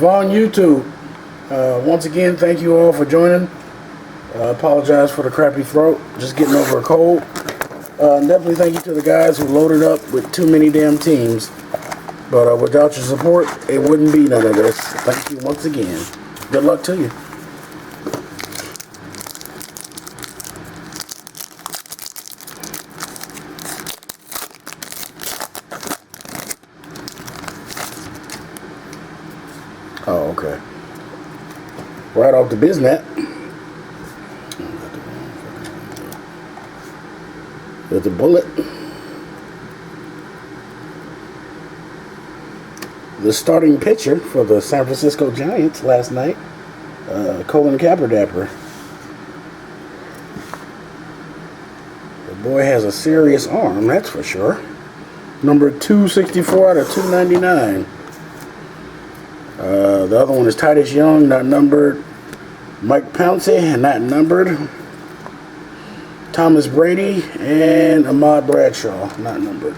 Vaughn YouTube, once again, thank you all for joining. Apologize for the crappy throat, just getting over a cold. Definitely thank you to the guys who loaded up with too many damn teams. But without your support, it wouldn't be none of this. Thank you once again. Good luck to you. Oh, okay. Right off the biznet. With the bullet. The starting pitcher for the San Francisco Giants last night, Colin Kaepernick. The boy has a serious arm, that's for sure. Number 264 out of 299. The other one is Titus Young, not numbered. Mike Pouncey, not numbered. Thomas Brady and Ahmad Bradshaw, not numbered.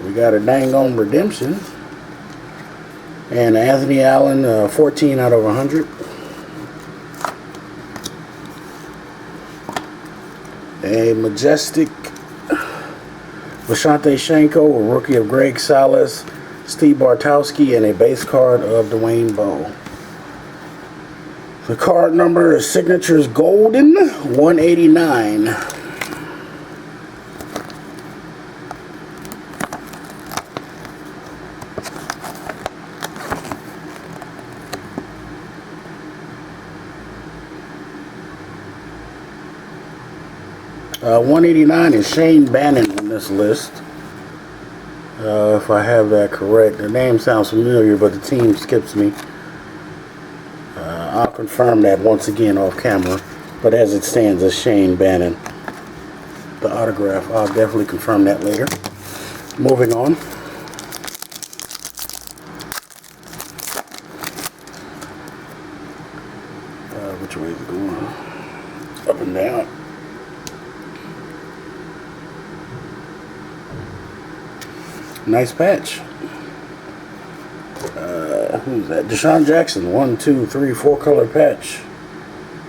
We got a dang on redemption. And Anthony Allen, 14 out of 100. A majestic Lashante Shanko, a rookie of Greg Salas, Steve Bartowski, and a base card of Dwayne Bowe. The card number is Signatures Golden, 189. $189 is Shane Bannon on this list. If I have that correct. The name sounds familiar, but the team skips me. I'll confirm that once again off camera. But as it stands, it's Shane Bannon. The autograph, I'll definitely confirm that later. Moving on. Which way is it going? Up and down. Nice patch. Who's that? Deshaun Jackson. 1, 2, 3, 4 color patch.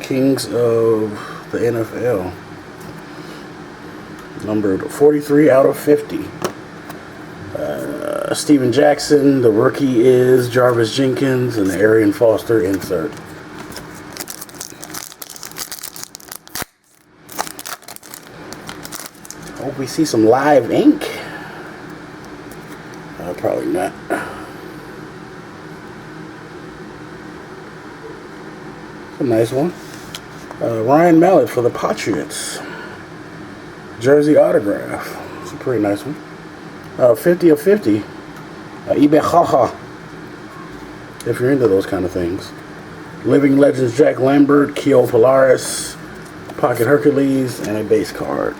Kings of the NFL. Numbered 43 out of 50. Steven Jackson. The rookie is Jarvis Jenkins, and the Arian Foster insert. Hope we see some live ink. Probably not. It's a nice one. Ryan Mallett for the Patriots. Jersey autograph. It's a pretty nice one. 50 of 50. Ibehaha. If you're into those kind of things. Living Legends Jack Lambert, Keo Polaris, Pocket Hercules, and a base card.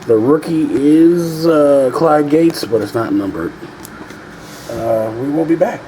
The rookie is Clyde Gates, but it's not numbered. We will be back.